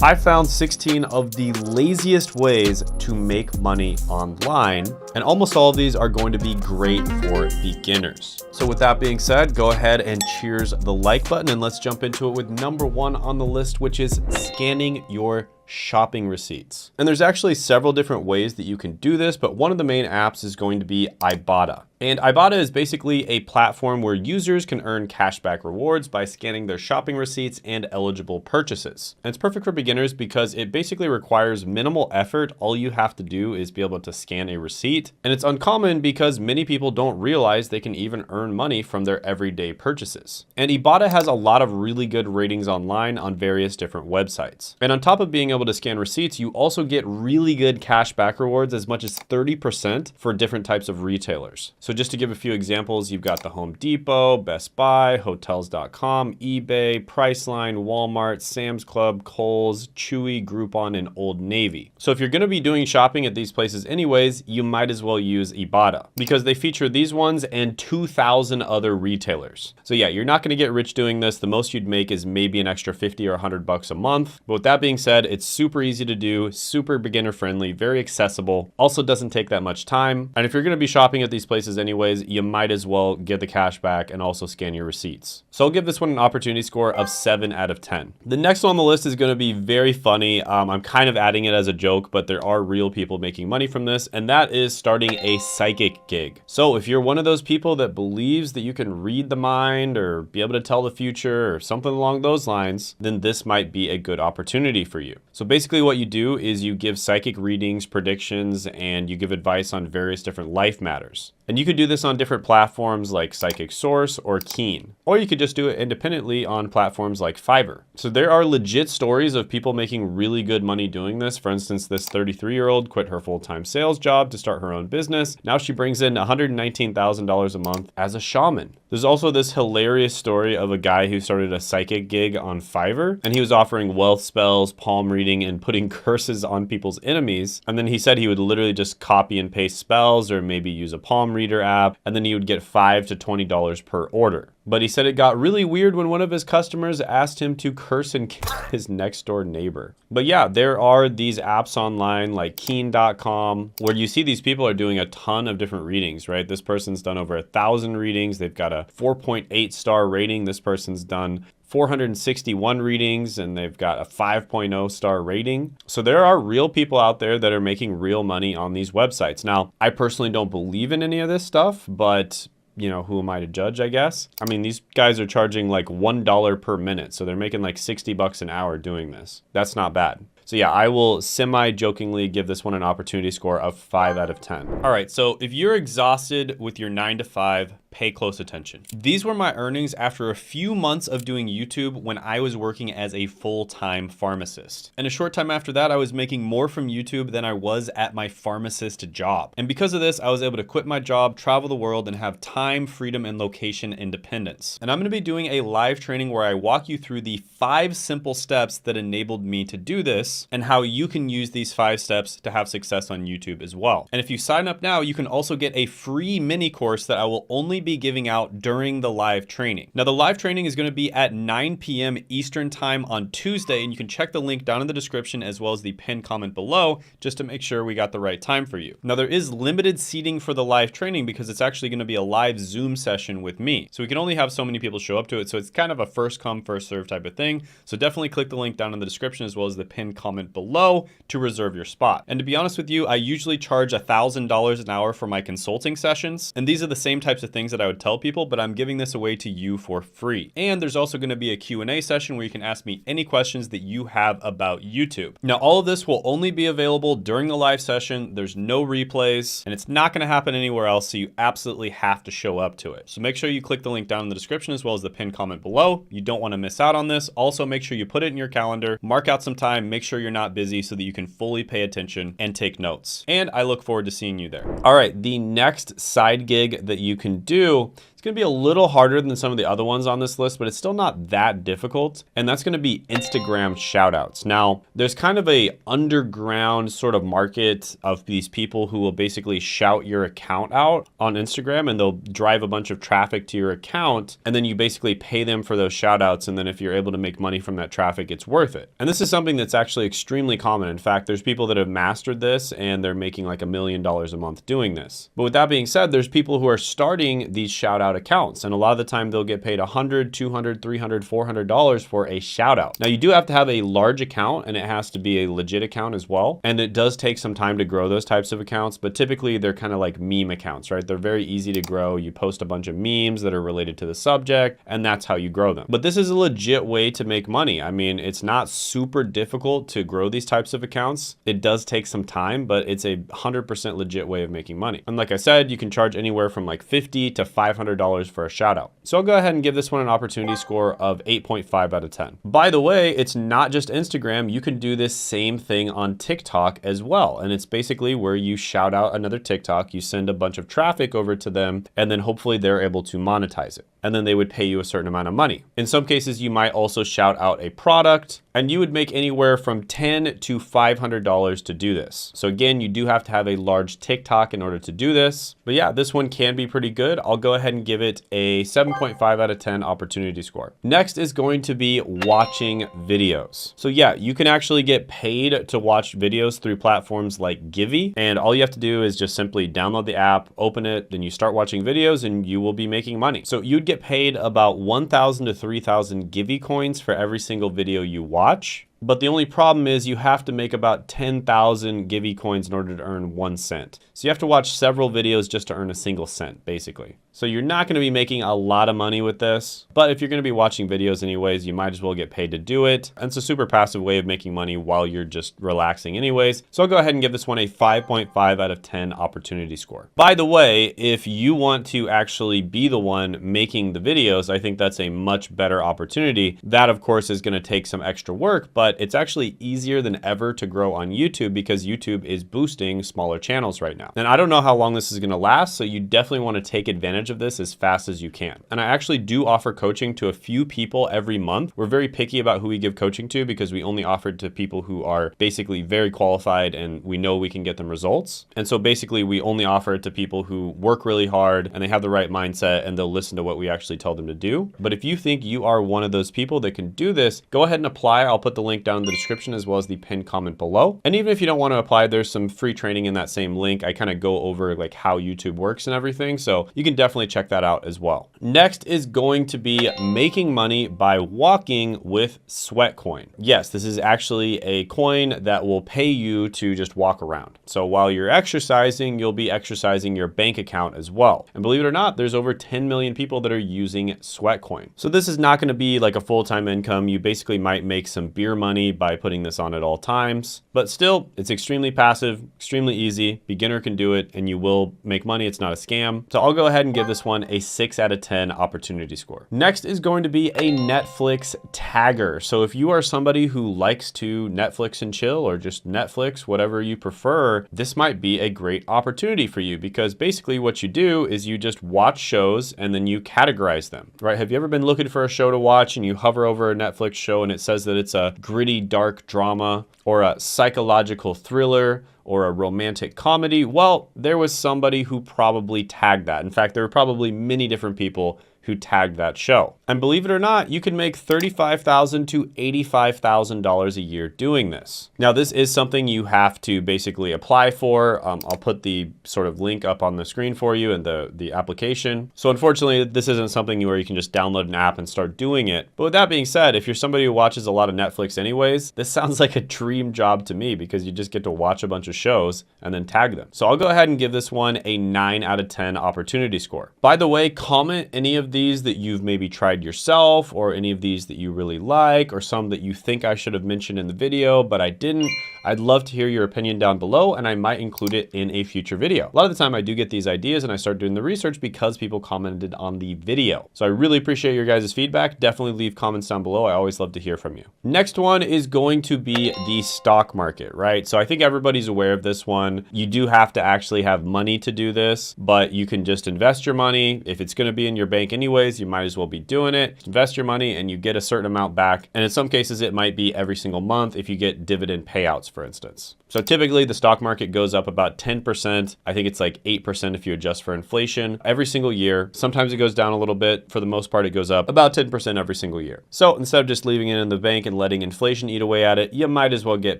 I found 16 of the laziest ways to make money online, and almost all of these are going to be great for beginners. So with that being said, go ahead and cheers the like button, and let's jump into it with number 1 on the list, which is scanning your shopping receipts. And there's actually several different ways that you can do this, but one of the main apps is going to be Ibotta. And Ibotta is basically a platform where users can earn cashback rewards by scanning their shopping receipts and eligible purchases. And it's perfect for beginners because it basically requires minimal effort. All you have to do is be able to scan a receipt. And it's uncommon because many people don't realize they can even earn money from their everyday purchases. And Ibotta has a lot of really good ratings online on various different websites. And on top of being able to scan receipts, you also get really good cashback rewards, as much as 30% for different types of retailers. So just to give a few examples, you've got the Home Depot, Best Buy, Hotels.com, eBay, Priceline, Walmart, Sam's Club, Kohl's, Chewy, Groupon, and Old Navy. So if you're going to be doing shopping at these places anyways, you might as well use Ibotta because they feature these ones and 2,000 other retailers. So yeah, you're not going to get rich doing this. The most you'd make is maybe an extra 50 or 100 bucks a month. But with that being said, it's super easy to do, super beginner friendly, very accessible, also doesn't take that much time. And if you're going to be shopping at these places anyways, you might as well get the cash back and also scan your receipts. So I'll give this one an opportunity score of 7 out of 10. The next one on the list is going to be very funny. I'm kind of adding it as a joke, but there are real people making money from this, and that is starting a psychic gig. So if you're one of those people that believes that you can read the mind or be able to tell the future or something along those lines, then this might be a good opportunity for you. So basically what you do is you give psychic readings, predictions, and you give advice on various different life matters. And you could do this on different platforms like Psychic Source or Keen, or you could just do it independently on platforms like Fiverr. So there are legit stories of people making really good money doing this. For instance, this 33-year-old quit her full-time sales job to start her own business. Now she brings in $119,000 a month as a shaman. There's also this hilarious story of a guy who started a psychic gig on Fiverr, and he was offering wealth spells, palm reading, and putting curses on people's enemies. And then he said he would literally just copy and paste spells or maybe use a palm reader app, and then he would get $5 to $20 per order. But he said it got really weird when one of his customers asked him to curse and kill his next door neighbor. But yeah, there are these apps online like Keen.com where you see these people are doing a ton of different readings, right? This person's done over 1,000 readings. They've got a 4.8 star rating. This person's done 461 readings and they've got a 5.0 star rating. So there are real people out there that are making real money on these websites. Now, I personally don't believe in any of this stuff, but you know, who am I to judge, I guess? I mean, these guys are charging like $1 per minute. So they're making like 60 bucks an hour doing this. That's not bad. So yeah, I will semi-jokingly give this one an opportunity score of 5 out of 10. All right, so if you're exhausted with your 9 to 5, pay close attention. These were my earnings after a few months of doing YouTube when I was working as a full-time pharmacist. And a short time after that, I was making more from YouTube than I was at my pharmacist job. And because of this, I was able to quit my job, travel the world, and have time, freedom, and location independence. And I'm gonna be doing a live training where I walk you through the 5 simple steps that enabled me to do this and how you can use these 5 steps to have success on YouTube as well. And if you sign up now, you can also get a free mini course that I will only be giving out during the live training. Now, the live training is going to be at 9 p.m. Eastern time on Tuesday, and you can check the link down in the description as well as the pinned comment below just to make sure we got the right time for you. Now, there is limited seating for the live training because it's actually going to be a live Zoom session with me. So we can only have so many people show up to it. So it's kind of a first come, first serve type of thing. So definitely click the link down in the description as well as the pinned comment below to reserve your spot. And to be honest with you, I usually charge $1,000 an hour for my consulting sessions. And these are the same types of things that I would tell people, but I'm giving this away to you for free. And there's also going to be a Q&A session where you can ask me any questions that you have about YouTube. Now, all of this will only be available during the live session. There's no replays, and it's not going to happen anywhere else, so you absolutely have to show up to it. So make sure you click the link down in the description as well as the pinned comment below. You don't want to miss out on this. Also, make sure you put it in your calendar, mark out some time, make sure you're not busy so that you can fully pay attention and take notes. And I look forward to seeing you there. All right, the next side gig that you can do, It's gonna be a little harder than some of the other ones on this list, but it's still not that difficult. And that's gonna be Instagram shoutouts. Now, there's kind of a underground sort of market of these people who will basically shout your account out on Instagram, and they'll drive a bunch of traffic to your account, and then you basically pay them for those shoutouts. And then if you're able to make money from that traffic, it's worth it. And this is something that's actually extremely common. In fact, there's people that have mastered this and they're making like $1 million a month doing this. But with that being said, there's people who are starting these shout out accounts. And a lot of the time they'll get paid $100, $200, $300, $400 for a shout out. Now you do have to have a large account, and it has to be a legit account as well. And it does take some time to grow those types of accounts, but typically they're kind of like meme accounts, right? They're very easy to grow. You post a bunch of memes that are related to the subject, and that's how you grow them. But this is a legit way to make money. I mean, it's not super difficult to grow these types of accounts. It does take some time, but it's a 100% legit way of making money. And like I said, you can charge anywhere from like $50 to $500 for a shout out. So I'll go ahead and give this one an opportunity score of 8.5 out of 10. By the way, it's not just Instagram. You can do this same thing on TikTok as well. And it's basically where you shout out another TikTok, you send a bunch of traffic over to them, and then hopefully they're able to monetize it. And then they would pay you a certain amount of money. In some cases, you might also shout out a product, and you would make anywhere from $10 to $500 to do this. So again, you do have to have a large TikTok in order to do this. But yeah, this one can be pretty good. I'll go ahead and give it a 7.5 out of 10 opportunity score. Next is going to be watching videos. So yeah, you can actually get paid to watch videos through platforms like Givey. And all you have to do is just simply download the app, open it, then you start watching videos, and you will be making money. So you'd get paid about 1,000 to 3,000 Givey coins for every single video you watch. But the only problem is you have to make about 10,000 Givey coins in order to earn 1 cent. So you have to watch several videos just to earn a single cent, basically. So you're not going to be making a lot of money with this, but if you're going to be watching videos anyways, you might as well get paid to do it. And it's a super passive way of making money while you're just relaxing anyways. So I'll go ahead and give this one a 5.5 out of 10 opportunity score. By the way, if you want to actually be the one making the videos, I think that's a much better opportunity. That of course is going to take some extra work, but it's actually easier than ever to grow on YouTube because YouTube is boosting smaller channels right now. And I don't know how long this is going to last, so you definitely want to take advantage of this as fast as you can. And I actually do offer coaching to a few people every month. We're very picky about who we give coaching to because we only offer it to people who are basically very qualified and we know we can get them results. And so basically we only offer it to people who work really hard and they have the right mindset and they'll listen to what we actually tell them to do. But if you think you are one of those people that can do this, go ahead and apply. I'll put the link down in the description as well as the pinned comment below. And even if you don't want to apply, there's some free training in that same link. I kind of go over like how YouTube works and everything. So you can definitely check that out as well. Next is going to be making money by walking with Sweatcoin. Yes, this is actually a coin that will pay you to just walk around. So while you're exercising, you'll be exercising your bank account as well. And believe it or not, there's over 10 million people that are using Sweatcoin. So this is not going to be like a full-time income. You basically might make some beer money by putting this on at all times, but still it's extremely passive, extremely easy. Beginner can do it and you will make money. It's not a scam. So I'll go ahead and give this one a 6 out of 10 opportunity score. Next is going to be a Netflix tagger. So if you are somebody who likes to Netflix and chill or just Netflix, whatever you prefer, this might be a great opportunity for you because basically what you do is you just watch shows and then you categorize them, right? Have you ever been looking for a show to watch and you hover over a Netflix show and it says that it's a gritty, dark drama or a psychological thriller or a romantic comedy? Well, there was somebody who probably tagged that. In fact, there were probably many different people who tagged that show. And believe it or not, you can make $35,000 to $85,000 a year doing this. Now, this is something you have to basically apply for. I'll put the sort of link up on the screen for you and the application. So unfortunately, this isn't something where you can just download an app and start doing it. But with that being said, if you're somebody who watches a lot of Netflix anyways, this sounds like a dream job to me because you just get to watch a bunch of shows and then tag them. So I'll go ahead and give this one a 9 out of 10 opportunity score. By the way, comment any of these that you've maybe tried yourself or any of these that you really like or some that you think I should have mentioned in the video, but I didn't. I'd love to hear your opinion down below, and I might include it in a future video. A lot of the time I do get these ideas and I start doing the research because people commented on the video. So I really appreciate your guys' feedback. Definitely leave comments down below. I always love to hear from you. Next one is going to be the stock market, right? So I think everybody's aware of this one. You do have to actually have money to do this, but you can just invest your money. If it's going to be in your bank anyways, you might as well be doing it. Invest your money and you get a certain amount back. And in some cases, it might be every single month if you get dividend payouts, for instance. So typically the stock market goes up about 10%. I think it's like 8% if you adjust for inflation every single year. Sometimes it goes down a little bit. For the most part, it goes up about 10% every single year. So instead of just leaving it in the bank and letting inflation eat away at it, you might as well get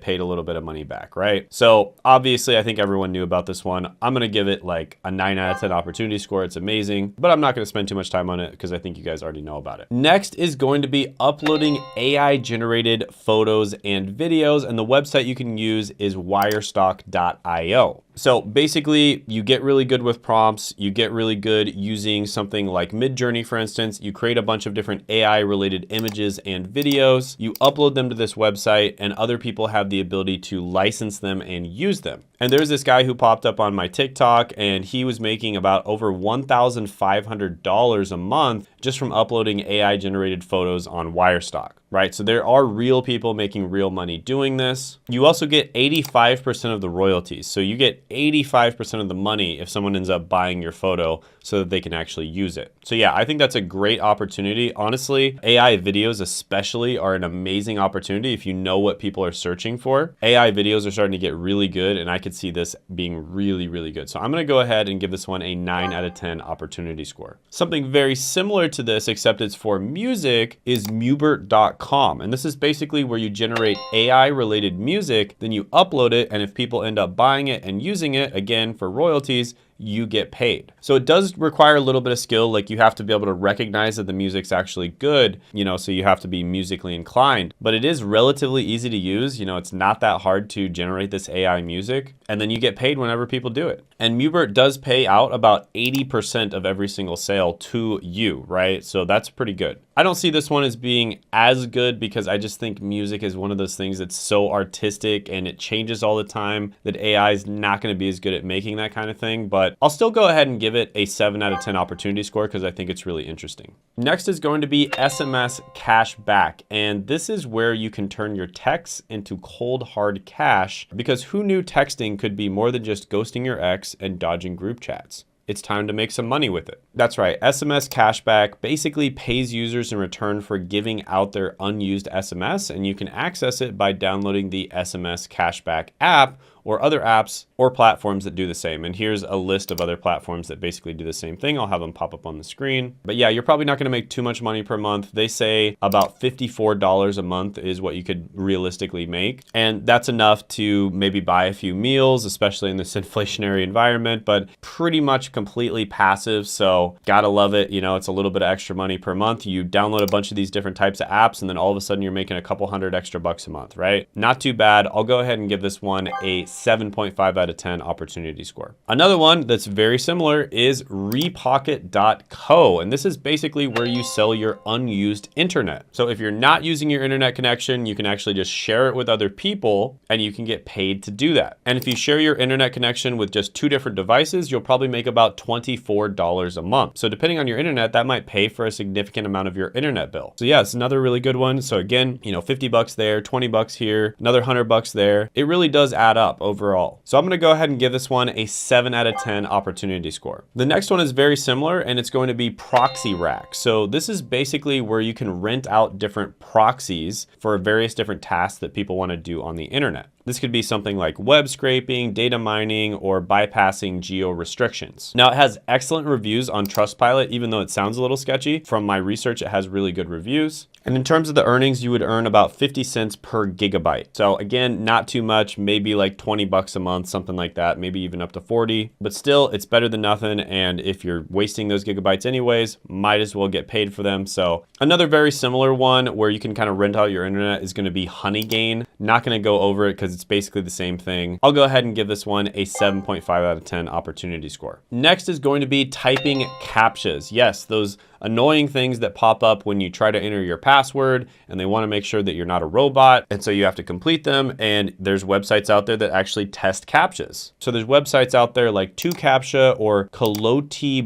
paid a little bit of money back, right? So obviously, I think everyone knew about this one. I'm going to give it like a 9 out of 10 opportunity score. It's amazing, but I'm not going to spend too much time on it because I think you guys already know about it. Next is going to be uploading AI generated photos and videos. And the website you can use is wirestock.io. So basically, you get really good with prompts. You get really good using something like Midjourney, for instance. You create a bunch of different AI-related images and videos. You upload them to this website, and other people have the ability to license them and use them. And there's this guy who popped up on my TikTok, and he was making about over $1,500 a month just from uploading AI-generated photos on Wirestock, right? So there are real people making real money doing this. You also get 85% of the royalties. So you get 85% of the money if someone ends up buying your photo so that they can actually use it. So yeah, I think that's a great opportunity. Honestly, AI videos especially are an amazing opportunity if you know what people are searching for. AI videos are starting to get really good, and I could see this being really, really good. So I'm gonna go ahead and give this one a 9 out of 10 opportunity score. Something very similar to this, except it's for music, is Mubert.com. And this is basically where you generate AI related music, then you upload it, and if people end up buying it and using it, again, for royalties, you get paid. So it does require a little bit of skill. Like you have to be able to recognize that the music's actually good, so you have to be musically inclined, but it is relatively easy to use. It's not that hard to generate this AI music, and then you get paid whenever people do it. And Mubert does pay out about 80% of every single sale to you, right? So that's pretty good. I don't see this one as being as good because I just think music is one of those things that's so artistic and it changes all the time that AI is not going to be as good at making that kind of thing. But I'll still go ahead and give it a 7 out of 10 opportunity score because I think it's really interesting. Next is going to be SMS cash back. And this is where you can turn your texts into cold hard cash, because who knew texting could be more than just ghosting your ex and dodging group chats? It's time to make some money with it. That's right, SMS cashback basically pays users in return for giving out their unused SMS, and you can access it by downloading the SMS cashback app or other apps or platforms that do the same. And here's a list of other platforms that basically do the same thing. I'll have them pop up on the screen. But yeah, you're probably not gonna make too much money per month. They say about $54 a month is what you could realistically make. And that's enough to maybe buy a few meals, especially in this inflationary environment, but pretty much completely passive. So gotta love it. It's a little bit of extra money per month. You download a bunch of these different types of apps, and then all of a sudden you're making a couple $100 extra bucks a month, right? Not too bad. I'll go ahead and give this one a 7.5 out of 10 opportunity score. Another one that's very similar is repocket.co. And this is basically where you sell your unused internet. So if you're not using your internet connection, you can actually just share it with other people and you can get paid to do that. And if you share your internet connection with just 2 different devices, you'll probably make about $24 a month. So depending on your internet, that might pay for a significant amount of your internet bill. So yeah, it's another really good one. So again, 50 bucks there, 20 bucks here, another 100 bucks there. It really does add up overall. So I'm going to go ahead and give this one a 7 out of 10 opportunity score. The next one is very similar, and it's going to be Proxy Rack. So this is basically where you can rent out different proxies for various different tasks that people want to do on the internet. This could be something like web scraping, data mining, or bypassing geo restrictions. Now, it has excellent reviews on Trustpilot, even though it sounds a little sketchy. From my research, it has really good reviews. And in terms of the earnings, you would earn about 50 cents per gigabyte. So again, not too much, maybe like 20 bucks a month, something like that, maybe even up to 40, but still it's better than nothing. And if you're wasting those gigabytes anyways, might as well get paid for them. So another very similar one where you can kind of rent out your internet is going to be Honeygain. Not going to go over it because it's basically the same thing. I'll go ahead and give this one a 7.5 out of 10 opportunity score. Next is going to be typing CAPTCHAs. Yes, those annoying things that pop up when you try to enter your password, and they want to make sure that you're not a robot. And so you have to complete them. And there's websites out there that actually test CAPTCHAs. So there's websites out there like 2CAPTCHA or Kalotibablo,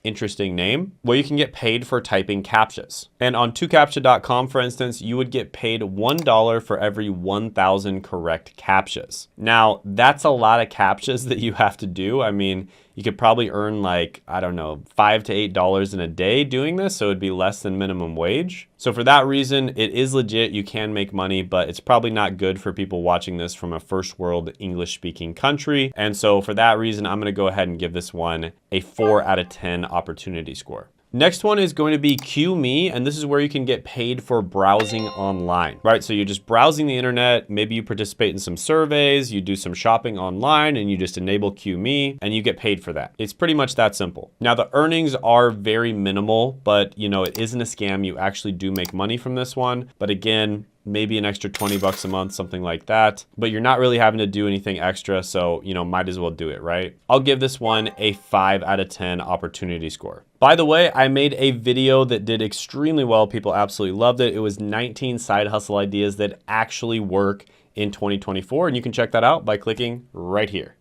interesting name, where you can get paid for typing CAPTCHAs. And on 2CAPTCHA.com, for instance, you would get paid $1 for every 1,000 correct CAPTCHAs. Now, that's a lot of CAPTCHAs that you have to do. I mean, you could probably earn like, I don't know, $5 to $8 in a day doing this, so it'd be less than minimum wage. So for that reason, it is legit. You can make money, but it's probably not good for people watching this from a first world English speaking country. And so for that reason, I'm gonna go ahead and give this one a 4 out of 10 opportunity score. Next one is going to be QMe, and this is where you can get paid for browsing online, right? So you're just browsing the internet, maybe you participate in some surveys, you do some shopping online, and you just enable QMe, and you get paid for that. It's pretty much that simple. Now, the earnings are very minimal, but you know, it isn't a scam. You actually do make money from this one. But again, maybe an extra 20 bucks a month, something like that. But you're not really having to do anything extra, so you know, might as well do it, right? I'll give this one a 5 out of 10 opportunity score. By the way, I made a video that did extremely well. People absolutely loved it. It was 19 side hustle ideas that actually work in 2024, and you can check that out by clicking right here.